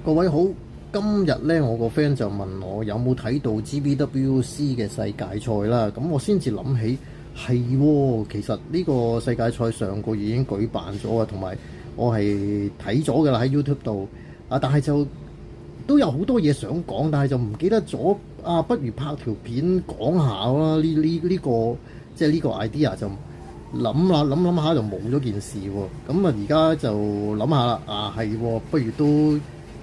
各位好，今日咧我個 friend 就問我有冇睇到 GBWC 嘅世界賽啦，咁我先至諗起係喎，其實呢個世界賽上個月已經舉辦咗啊，同埋我係睇咗㗎啦喺 YouTube 度啊，但係就都有好多嘢想講，但係就唔記得咗啊，不如拍條片講下啦，呢個即係呢個 idea 就諗下就冇咗件事喎，咁啊而家就諗下啦，啊係喎，不如都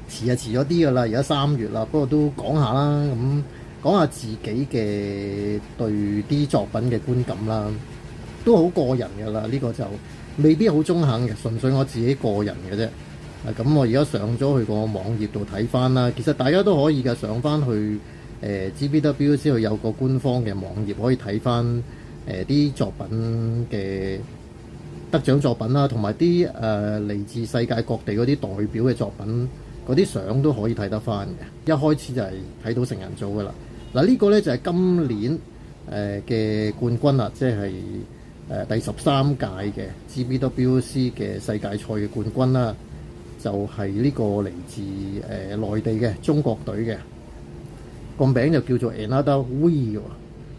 遲咗啲㗎啦，而家3月啦，不過都講下啦，咁講下自己嘅對啲作品嘅觀感啦，都好個人㗎啦，呢個就未必好中肯嘅，純粹我自己個人嘅啫。咁我而家上咗去個網頁度睇翻啦，其實大家都可以嘅，上翻去GBWC 去有個官方嘅網頁可以睇翻啲作品嘅得獎作品啦，同埋啲嚟自世界各地嗰啲代表嘅作品。嗰啲相都可以睇得翻嘅，一開始就係睇到成人組噶啦。嗱，呢個呢就係今年嘅冠軍啦，即係第13屆嘅 GBWC 嘅世界賽嘅冠軍啦，就係呢個嚟自內地嘅中國隊嘅，個名就叫做 Another V 喎，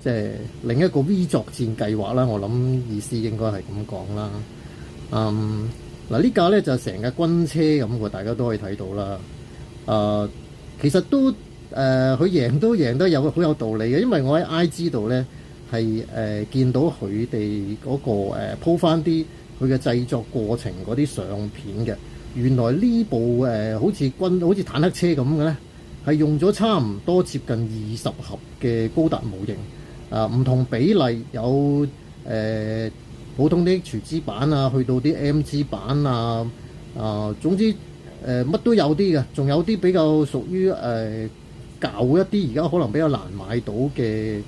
即係另一個 V 作戰計劃啦。我諗意思應該係咁講啦。嗱，呢架咧就成架軍車咁喎，大家都可以睇到啦。其實都佢贏得好有道理嘅，因為我喺 IG 度咧係見到佢哋嗰個鋪翻啲佢嘅製作過程嗰啲相片嘅。原來呢部好似坦克車咁嘅咧，係用咗差唔多接近20盒嘅高達模型，唔同比例有普通啲 HG 版啊，去到啲 MG 版啊，總之乜都有啲嘅，仲有啲比較屬於舊一啲，而家可能比較難買到嘅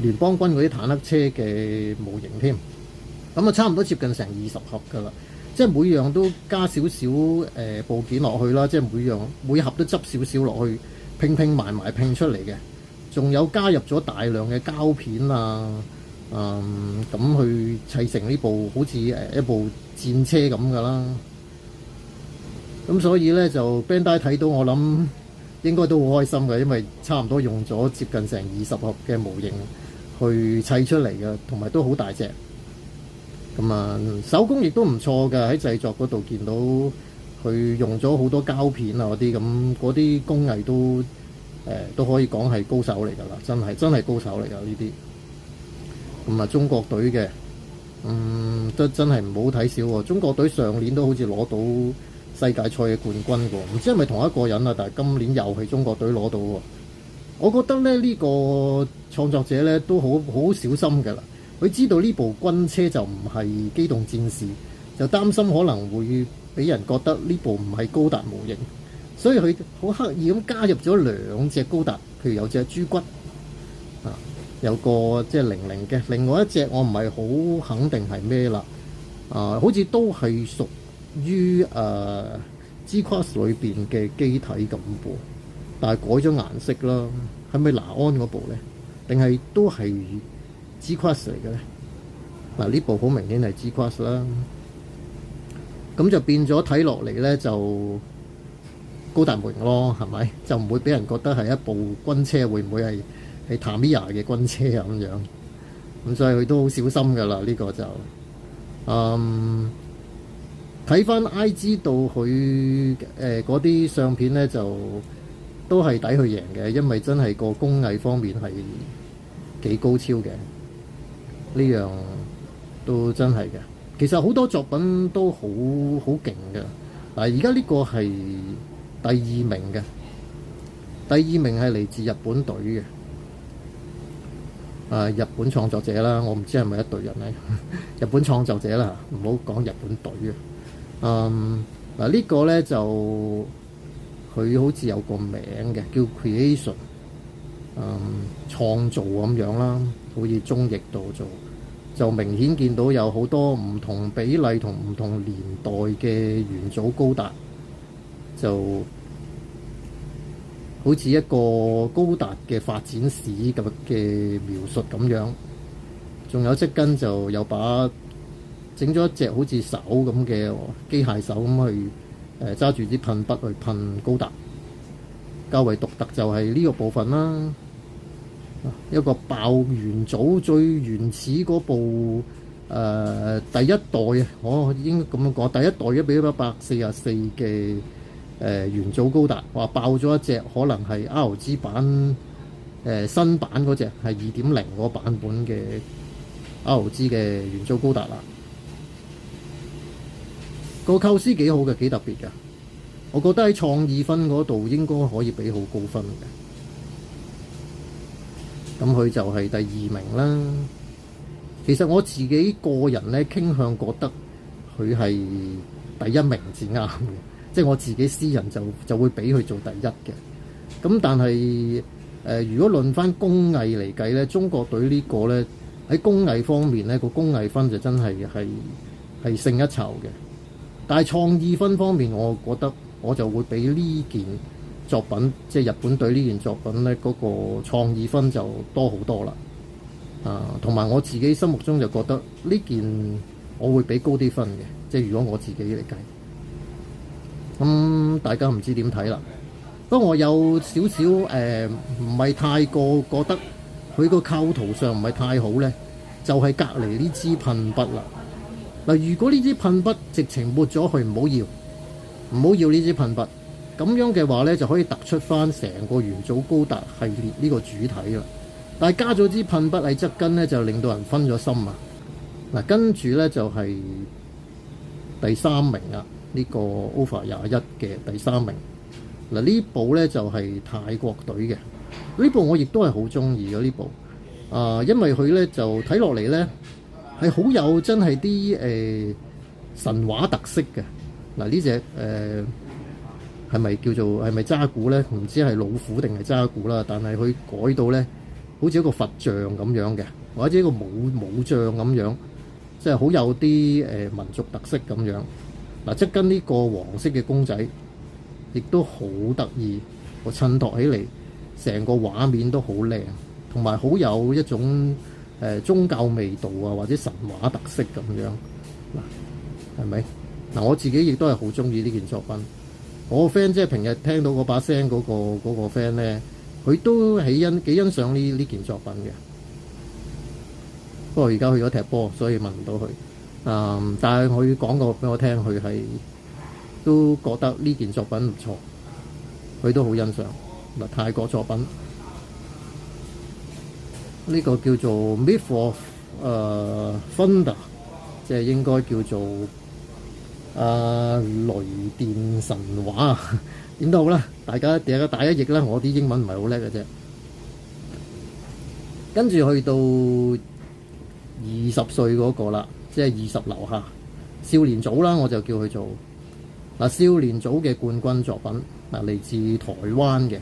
聯邦軍嗰啲坦克車嘅模型添。咁啊，差唔多接近成20盒㗎啦，即係每樣都加少少部件落去啦，即係每盒都執少少落去，拼埋拼出嚟嘅，仲有加入咗大量嘅膠片啊。咁去砌成呢部好似一部戰車咁噶啦，咁所以呢，就 Bandai 睇到我諗應該都好開心嘅，因為差唔多用咗接近成20盒嘅模型去砌出嚟嘅，同埋都好大隻。咁手工亦都唔錯嘅，喺製作嗰度見到佢用咗好多膠片啊嗰啲，咁嗰啲工藝都可以講係高手嚟㗎啦，真係高手嚟㗎呢啲。中國隊嘅，真係唔好睇少喎。中國隊上年都好似攞到世界賽嘅冠軍喎，唔知係咪同一個人啊？但係今年又係中國隊攞到喎。我覺得咧呢個創作者咧都好小心㗎啦。佢知道呢部軍車就唔係機動戰士，就擔心可能會俾人覺得呢部唔係高達模型，所以佢好刻意咁加入咗2隻高達，譬如有隻豬骨。有個即係00嘅，另外一隻我唔係好肯定係咩啦，好似都係屬於G-Class 裏邊嘅機體咁噃，但係改咗顏色啦，係咪拿安嗰部咧？定係都係 G-Class 嚟嘅咧？嗱，呢部好明顯係 G-Class 啦，咁就變咗睇落嚟咧就高達模型咯，係咪？就唔會俾人覺得係一部軍車，會唔會係Tamiya 嘅軍車咁樣？咁所以佢都好小心㗎啦，呢個就睇翻 IG 度佢嗰啲相片咧，就都係抵佢贏嘅，因為真係個工藝方面係幾高超嘅，呢樣都真係嘅。其實好多作品都好勁嘅。嗱，而家呢個係第2名嘅，第2名係嚟自日本隊嘅。日本創作者啦，我唔知係咪一隊人咧。日本創作者啦，唔好講日本隊啊。呢個咧就佢好似有個名嘅，叫 Creation，創造咁樣啦，好似中譯度做，就明顯見到有好多唔同比例同唔同年代嘅元祖高達，就好似一個高達嘅發展史咁嘅描述咁樣，仲有側根就有把整咗一隻好似手咁嘅機械手咁去揸住支噴筆去噴高達。較為獨特就係呢個部分啦，一個爆元祖最原始嗰部第一代，我應該咁樣講，第一代1:144嘅元祖高達，話爆咗一隻可能係 RG 版新版嗰隻係2.0嗰版本嘅 RG 嘅元祖高達啦。個構思幾好嘅，幾特別嘅。我覺得喺創意分嗰度應該可以俾好高分嘅。咁佢就係第2名啦。其實我自己個人咧傾向覺得佢係第1名至啱嘅，即係我自己私人就會俾佢做第1嘅。咁但係如果論翻工藝嚟計咧，中國隊呢個咧喺工藝方面咧個工藝分就真係勝一籌嘅。但係創意分方面，我覺得我就會俾呢件作品，即係日本隊呢件作品咧嗰個創意分就多好多啦。同埋我自己心目中就覺得呢件我會俾高啲分嘅，即係如果我自己嚟計。咁大家唔知點睇啦。不過我有少少唔係太過覺得佢個構圖上唔係太好咧，就係隔離呢支噴筆啦。嗱，如果呢支噴筆直情抹咗佢，唔好要呢支噴筆，咁樣嘅話咧就可以突出翻成個元祖高達系列呢個主體啦。但係加咗支噴筆喺側跟咧，就令到人分咗心啊！嗱，跟住咧就係第3名啊，呢個 OVA 21嘅第3名。嗱，呢部咧就係泰國隊嘅，呢部我亦都係好中意嘅呢部。因為佢咧就睇落嚟咧係好有真係啲神話特色嘅。嗱，呢隻係咪渣古咧？唔知係老虎定係渣古啦。但係佢改到咧，好似一個佛像咁樣嘅，或者一個武將咁樣，即係好有啲民族特色咁樣。嗱，即跟呢個黃色嘅公仔，亦都好得意，我襯托起嚟，成個畫面都好靚，同埋好有一種宗教味道啊，或者神話特色咁樣。嗱，係咪？嗱，我自己亦都係好中意呢件作品。我個 friend 即係平日聽到嗰把聲嗰個 friend 咧，佢都幾欣賞呢件作品嘅。不過而家去咗踢波，所以問唔到佢。但係佢講過俾我聽，佢係都覺得呢件作品唔錯，佢都好欣賞。嗱，泰國作品呢個叫做 Myth of Thunder， 即係應該叫做雷電神話。點都好啦，大家打一譯啦。我啲英文唔係好叻嘅啫。跟住去到20歲嗰個啦，即係20樓下少年組啦，我就叫佢做少年組嘅冠軍作品。嚟自台灣嘅。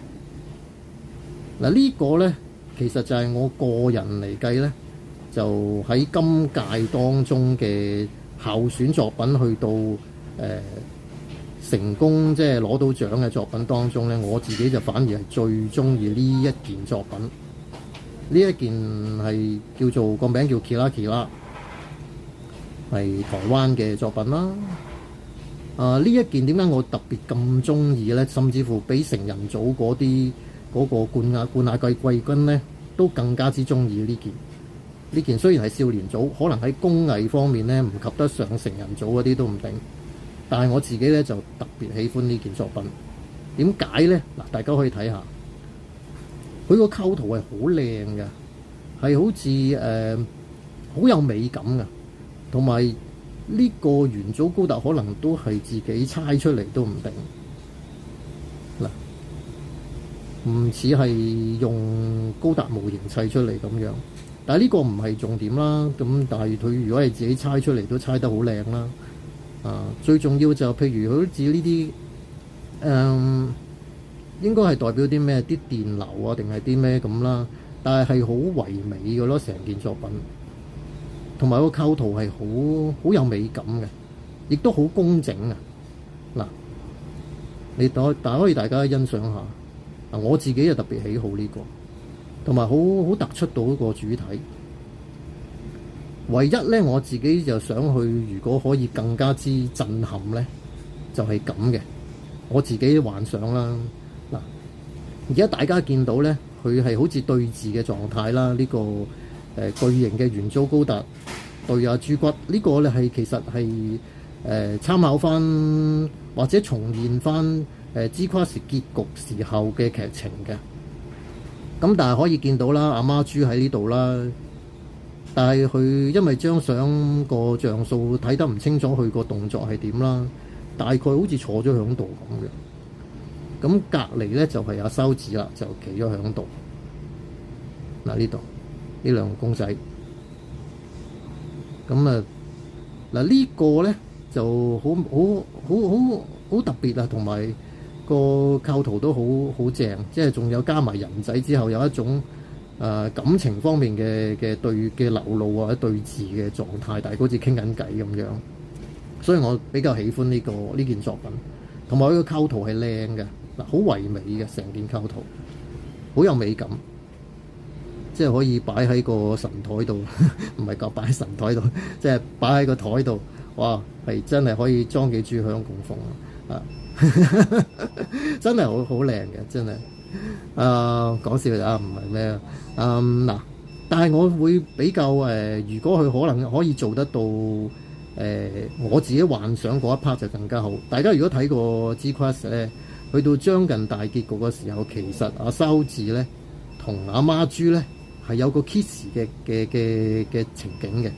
呢個呢，其實就係我個人嚟計呢，就喺今屆當中嘅候選作品去到成功即係攞到獎嘅作品當中呢，我自己就反而係最中意呢一件作品。呢一件係叫做個名叫 Kira Kira， 係台灣嘅作品啦。呢一件點解我特別咁中意呢？甚至乎比成人組嗰個冠亞季軍呢，都更加之中意呢件。呢件雖然係少年組，可能喺工藝方面呢唔及得上成人組嗰啲都唔定，但係我自己呢就特別喜歡呢件作品。點解呢？嗱，大家可以睇下，佢個構圖係好靚嘅，係好似好有美感嘅，同埋呢個元祖高達可能都係自己猜出嚟都唔定。嗱，唔似係用高達模型砌出嚟咁樣。但係呢個唔係重點啦，咁但係佢如果係自己猜出嚟都猜得好靚啦。最重要就譬如好似呢啲應該係代表啲咩？啲電流啊，定係啲咩咁啦？但係好唯美嘅咯，成件作品，同埋個構圖係好有美感嘅，亦都好工整啊！嗱，可以大家欣賞下。我自己就特別喜好呢個。同埋好突出到一個主體。唯一呢，我自己就想去，如果可以更加之震撼呢，就係咁嘅。我自己幻想啦。嗱，而家大家見到咧，佢係好似對峙嘅狀態啦。呢個巨型嘅元祖高達對阿豬骨呢個咧係其實係參考翻或者重現翻G-Class 結局時候嘅劇情嘅。咁但係可以見到啦，阿媽豬喺呢度啦。但係佢因為張相個像素睇得唔清楚，佢個動作係點啦？大概好似坐咗響度咁嘅。咁隔離咧就係阿修子啦，就企咗響度。嗱，呢度呢兩個公仔。咁啊嗱，呢個咧就好特別啊，同埋個構圖都好正，即係仲有加埋人仔之後有一種感情方面嘅流露或者對峙嘅狀態，大家好似傾緊偈咁樣，所以我比較喜歡呢件作品，同埋佢個構圖係靚嘅，嗱，好唯美嘅成件構圖，好有美感，即係可以擺喺個神台度，唔係擺喺神台度，即係擺喺個台度，哇，係真係可以裝幾炷香供奉啊！真係好靚嘅，真係。講笑啊，唔係咩啊？嗱，但係我會比較如果佢可能可以做得到我自己幻想嗰一 part 就更加好。大家如果睇過 G-Class 咧，去到將近大結局嘅時候，其實阿修字咧同阿媽豬咧係有個 kiss 嘅情景嘅。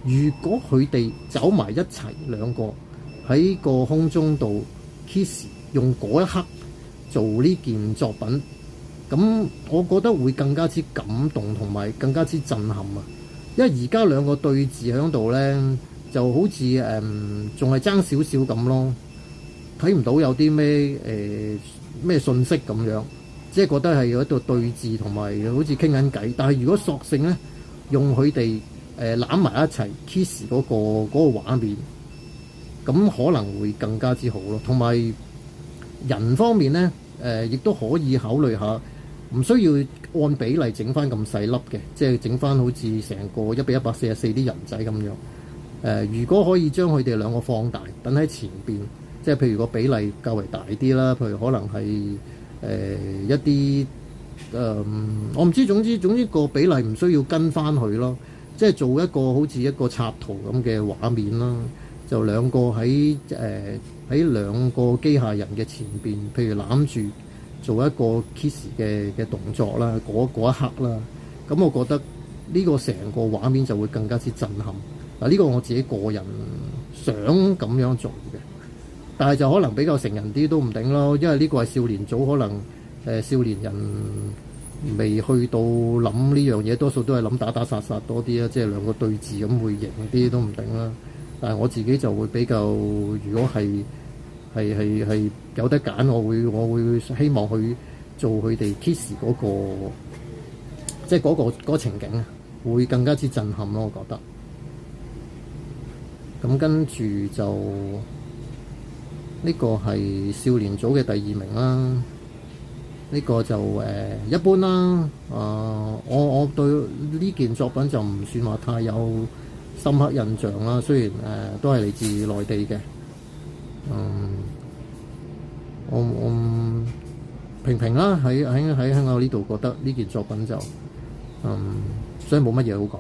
如果佢哋走埋一齊兩個喺個空中度 kiss， 用嗰一刻做呢件作品，咁我覺得會更加之感動同埋更加之震撼啊！因為而家兩個對峙喺度呢，就好似仲係爭少少咁咯，睇唔到有啲咩信息咁樣，即係覺得係喺度對峙同埋好似傾緊偈。但係如果索性呢，用佢哋攬埋一齊 kiss 嗰個畫面，咁可能會更加之好咯。同埋人方面呢，亦都可以考慮下，唔需要按比例整翻咁細粒嘅，即係整翻好似成個1:144啲人仔咁樣。如果可以將佢哋兩個放大，等喺前邊，即係譬如個比例較為大啲啦，譬如可能係一啲我唔知，總之個比例唔需要跟翻佢咯，即係做一個好似一個插圖咁嘅畫面啦，就兩個喺兩個機械人嘅前邊，譬如攬住做一個 kiss 嘅動作啦，嗰一刻啦，咁我覺得呢個成個畫面就會更加之震撼。嗱，呢個我自己個人想咁樣做嘅，但係就可能比較成人啲都唔定咯，因為呢個係少年組，可能少年人未去到諗呢樣嘢，多數都係諗打打殺殺多啲啦，即係兩個對峙咁會型啲都唔定啦。但係我自己就會比較，如果係有得揀，我會希望去做佢哋 kiss 嗰個，即係嗰個情景啊，會更加之震撼咯，我覺得。咁跟住就呢個係少年組嘅第2名啦。呢個就一般啦。我對呢件作品就唔算話太有深刻印象啦。雖然都係嚟自內地嘅，我平啦，喺香港呢度覺得呢件作品就所以冇乜嘢好講。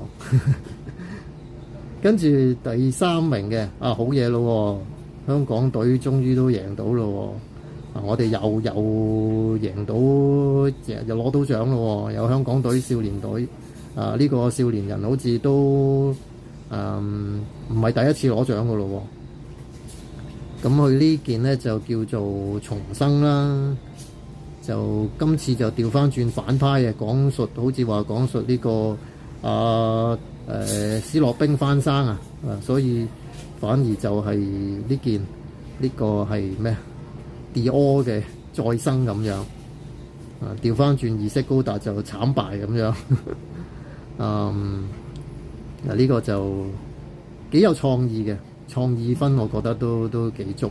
跟住第3名嘅好嘢咯，香港隊終於都贏到咯。我哋又贏到，又攞到獎咯，有香港隊少年隊呢個少年人好似都唔係第一次攞獎噶咯。咁佢呢件呢就叫做重生啦，就今次就調翻轉反派嘅，好似話講述呢個斯諾兵翻生啊，所以反而就係呢個係咩Dior 嘅再生咁樣，調翻轉意識高達就慘敗咁樣。呢個就幾有創意嘅，創意分我覺得都幾足。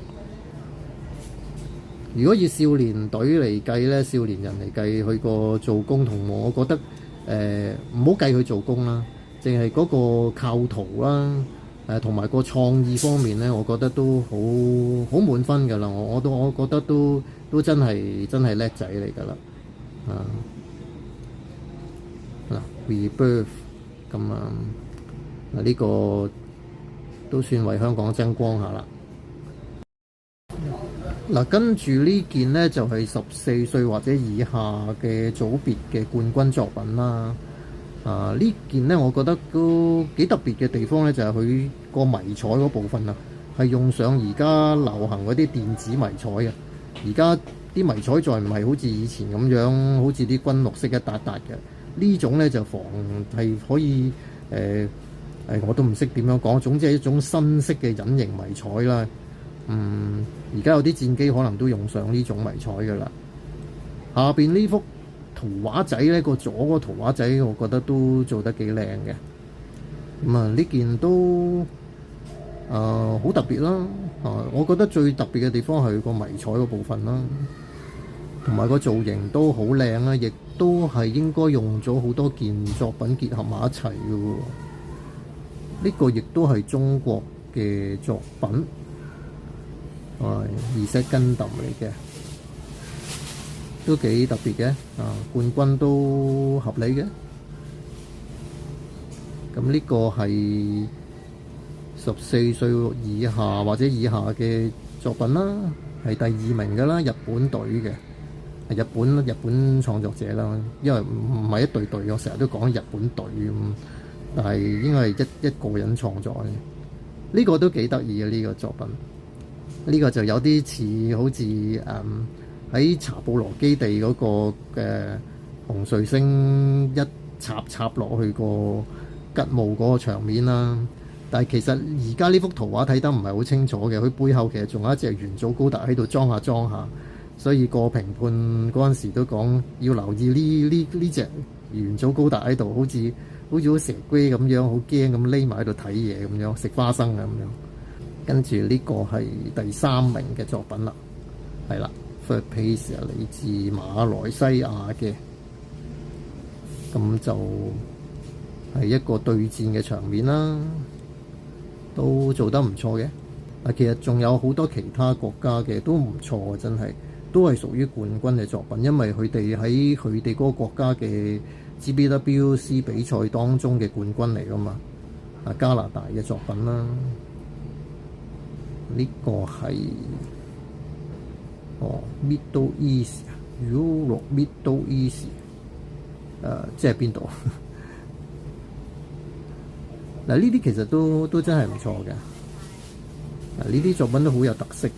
如果以少年隊嚟計咧，少年人嚟計，佢個做工同我覺得唔好計佢做工啦，淨係嗰個構圖啦，同埋個創意方面咧，我覺得都好滿分㗎啦。我覺得都真係叻仔嚟㗎啦。Rebirth 咁呢個都算為香港爭光下啦。跟住呢件呢，就係14歲或者以下嘅組別嘅冠軍作品啦。呢件呢，我覺得都幾特別嘅地方呢，就係佢個迷彩嗰部分啊，係用上而家流行嗰啲電子迷彩嘅。而家啲迷彩再唔係好似以前咁樣，好似啲軍綠色一笪笪嘅。呢種呢，就係可以我都唔識點樣講，總之係一種新式嘅隱形迷彩啦。而家有啲戰機可能都用上呢種迷彩㗎啦。下邊呢幅圖畫仔呢，個左個圖畫仔，我覺得都做得幾靚嘅。呢件都好特別啦。我覺得最特別嘅地方係個迷彩嗰部分啦，同埋個造型都好靚啦，亦都係應該用咗好多件作品結合埋一齊嘅喎。呢個亦都係中國嘅作品。Reset Gundam嚟嘅，都幾特別嘅。冠軍都合理嘅。咁呢個係14歲以下或者以下嘅作品啦，係第2名㗎啦，日本隊嘅，日本創作者啦。因為唔係一隊隊，我成日都講日本隊咁，但係應該係一個人創作嘅。呢個都幾得意嘅呢個作品。呢個就有啲似好似喺查布羅基地嗰個嘅紅彗星一插落去個吉姆嗰個場面啦。但係其實而家呢幅圖畫睇得唔係好清楚嘅，佢背後其實仲有一隻元祖高達喺度裝下，所以個評判嗰陣時都講要留意呢隻元祖高達喺度，好似好蛇龜咁樣，好驚咁匿埋喺度睇嘢咁樣，食花生咁樣。跟住呢個係第3名嘅作品啦，係啦 ，Third Place 嚟自馬來西亞嘅，咁就係一個對戰嘅場面啦，都做得唔錯嘅。其實仲有好多其他國家嘅都唔錯，真係都係屬於冠軍嘅作品，因為佢哋喺佢哋嗰個國家嘅 GBWC 比賽當中嘅冠軍嚟㗎嘛。加拿大嘅作品啦。呢個係Middle East，Europe Middle East， 即係邊度？呢啲其實都真係唔錯嘅。呢啲作品都好有特色嘅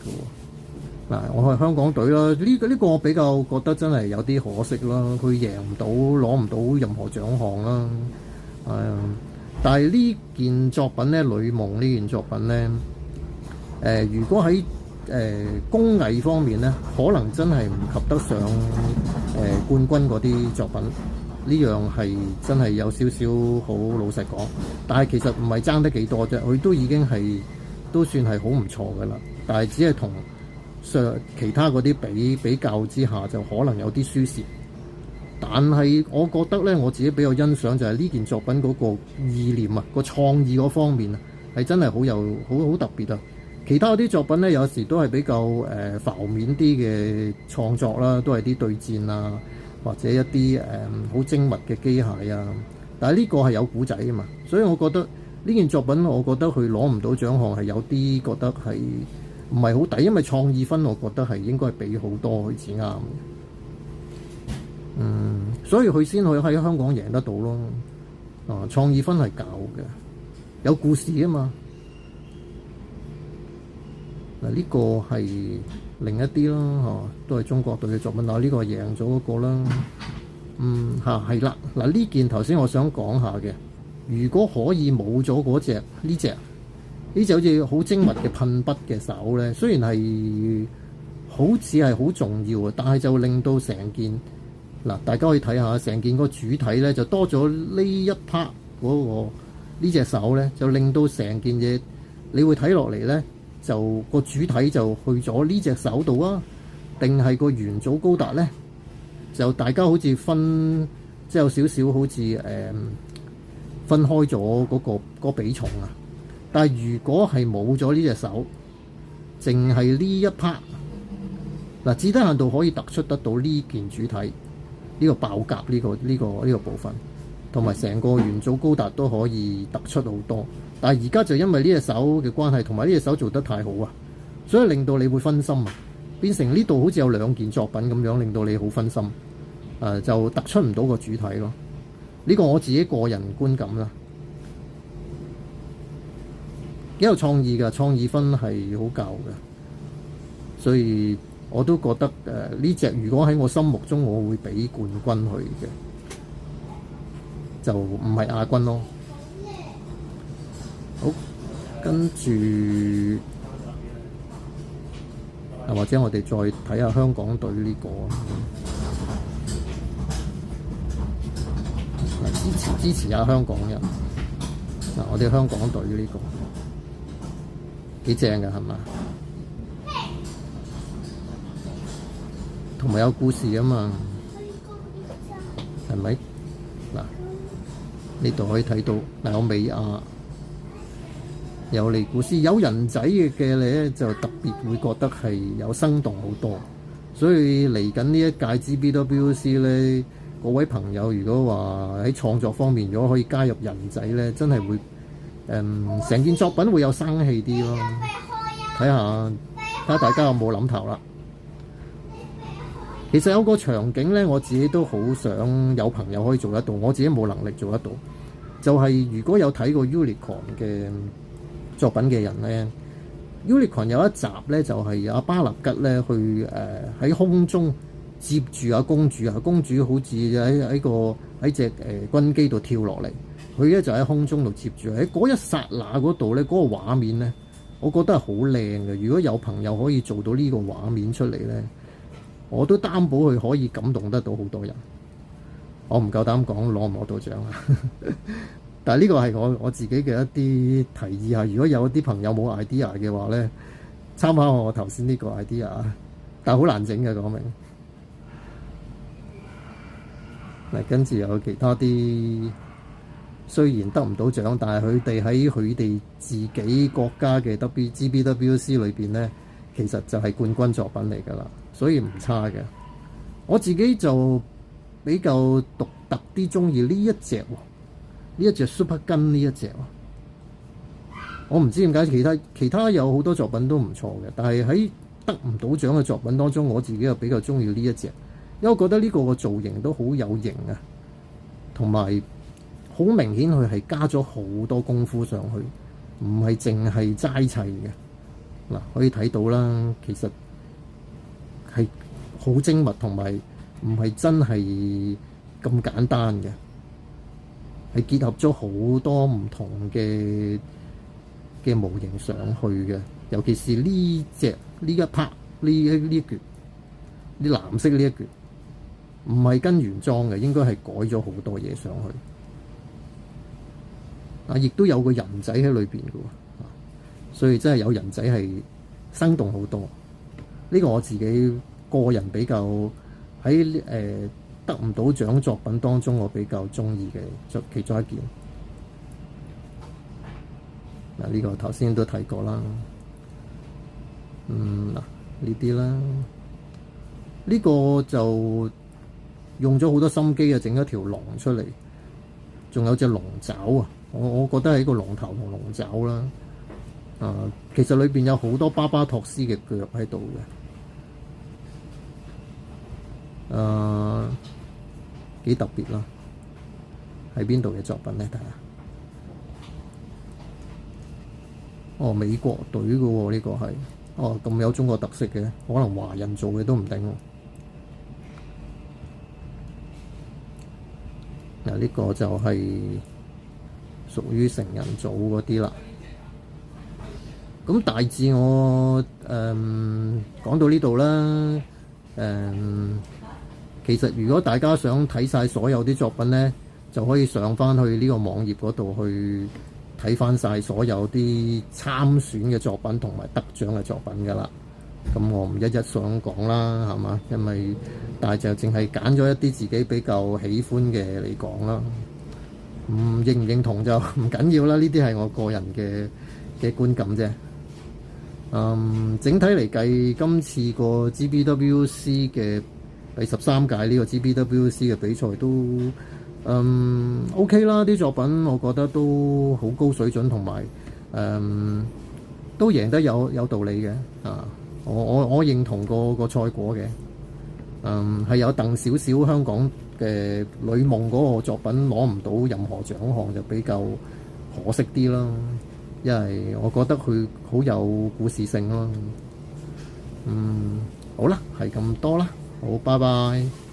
喎。我係香港隊啦，呢個我比較覺得真係有啲可惜啦，佢贏唔到，攞唔到任何獎項啦。但係呢件作品咧，女夢呢件作品咧。如果喺工藝方面咧，可能真係唔及得上冠軍嗰啲作品。呢樣係真係有少少好老實講，但係其實唔係爭得幾多啫，佢都已經係都算係好唔錯㗎啦。但係只係同其他嗰啲比較之下，就可能有啲輸蝕。但係我覺得咧，我自己比較欣賞就係呢件作品嗰個意念啊，個創意嗰方面啊，係真係好特別啊！其他嗰啲作品咧，有時都係比較浮面啲嘅創作啦，都係啲對戰啊，或者一啲好精密嘅機械啊。但係呢個係有古仔啊嘛，所以我覺得呢件作品，我覺得佢攞唔到獎項係有啲覺得係唔係好抵，因為創意分我覺得係應該係俾好多佢至啱。所以佢先可以喺香港贏得到咯。創意分係教嘅，有故事啊嘛。呢個係另一啲啦，都係中國隊嘅作品。呢個贏咗嗰個啦。係啦。呢件頭先我想講下嘅，如果可以冇咗嗰隻呢隻好似好精密嘅噴筆嘅手咧，雖然係好似係好重要啊，但係就令到成件大家可以睇下成件個主體咧，就多咗呢一 part 嗰個呢隻手咧，就令到成件嘢你會睇落嚟咧。就個主體就去咗呢隻手度啊，定係個元祖高達咧？就大家好似分，即係有少少好似分開咗嗰個比重啊。但係如果係冇咗呢隻手，淨係呢一 part 嗱，至低限度可以突出得到呢件主體呢個爆甲呢個部分，同埋成個元祖高達都可以突出好多。但係而家就因為呢隻手嘅關係，同埋呢隻手做得太好啊，所以令到你會分心啊，變成呢度好似有兩件作品咁樣，令到你好分心，就突出唔到個主體咯。呢個我自己個人觀感啦，幾有創意㗎，創意分係好夠嘅，所以我都覺得呢隻如果喺我心目中，我會俾冠軍去嘅，就唔係亞軍咯。好，跟住或者我哋再睇下香港隊呢個支持下香港人嗱，我哋香港隊呢個幾正㗎係嘛？同埋有故事啊嘛，係咪？嗱，呢度可以睇到嗱，有美亞，有尼古斯，有人仔嘅咧就特別會覺得係有生動好多。所以嚟緊呢一屆 GBWC 咧，各位朋友如果話喺創作方面，如果可以加入人仔咧，真係會成件作品會有生氣啲咯。睇下大家有冇諗頭啦。其實有個場景咧，我自己都好想有朋友可以做得到，我自己冇能力做得到。就係如果有睇過 Unicorn 嘅作品嘅人咧，Unicorn 有一集咧就係阿巴納吉咧去喺空中接住阿公主啊，公主好似喺隻軍機度跳落嚟，佢咧就喺空中度接住。喺嗰一剎那嗰度咧，嗰個畫面咧，我覺得係好靚嘅。如果有朋友可以做到呢個畫面出嚟咧，我都擔保佢可以感動得到好多人。我唔夠膽講攞唔攞到獎啊！但係呢個係我自己嘅一啲提議啊。如果有啲朋友冇 idea 嘅話咧，參考我頭先呢個 idea， 但係好難整嘅講明。嗱，跟住有其他啲雖然得唔到獎，但係佢哋喺佢哋自己國家嘅 GBWC 裏邊咧，其實就係冠軍作品嚟㗎啦，所以唔差嘅。我自己就比較獨特啲中意呢一隻喎，呢一隻 Super Gun 呢一隻喎。我唔知點解其他有好多作品都唔錯嘅，但係喺得唔到獎嘅作品當中，我自己又比較中意呢一隻，因為我覺得呢個造型都好有型啊，同埋好明顯佢係加咗好多功夫上去，唔係淨係齋砌嘅。嗱，可以睇到啦，其實係好精密，同埋唔係真係咁簡單嘅，係結合咗好多唔同嘅模型上去嘅。尤其是呢一 part 呢一橛，呢藍色呢一橛，唔係跟原裝嘅，應該係改咗好多嘢上去。啊，亦都有個人仔喺裏邊嘅喎，所以真係有人仔係生動好多。呢個我自己個人比較喺得唔到獎作品當中，我比較中意嘅其中一件。嗱，呢個頭先都提過啦。嗱，呢啲啦，呢個就用咗好多心機啊，整一條龍出嚟，仲有隻龍爪啊！我覺得係一個龍頭同龍爪啦。其實裏邊有好多巴巴托斯嘅腳喺度嘅，幾特別啦。喺邊度嘅作品咧？睇下。哦，美國隊嘅喎，呢個係。哦，咁有中國特色嘅，可能華人做嘅都唔定喎。嗱，呢個就係屬於成人組嗰啲啦。咁大致我講到呢度啦。其實如果大家想睇晒所有啲作品咧，就可以上翻去呢個網頁嗰度去睇翻晒所有啲參選嘅作品同埋得獎嘅作品㗎啦。咁我唔一一想講啦，係嘛？因為但係就淨係揀咗一啲自己比較喜歡嘅嚟講啦。認唔認同就唔緊要啦，呢啲係我個人嘅觀感啫。整體嚟計，今次個 GBWC 嘅第13屆呢個 GBWC 嘅比賽都OK 啦，啲作品我覺得都好高水準，同埋都贏得有道理嘅啊！我認同個賽果嘅，係有鄧少少香港嘅女夢嗰個作品攞唔到任何獎項，就比較可惜啲啦。因為我覺得佢好有故事性咯。好啦，係咁多啦，好，拜拜。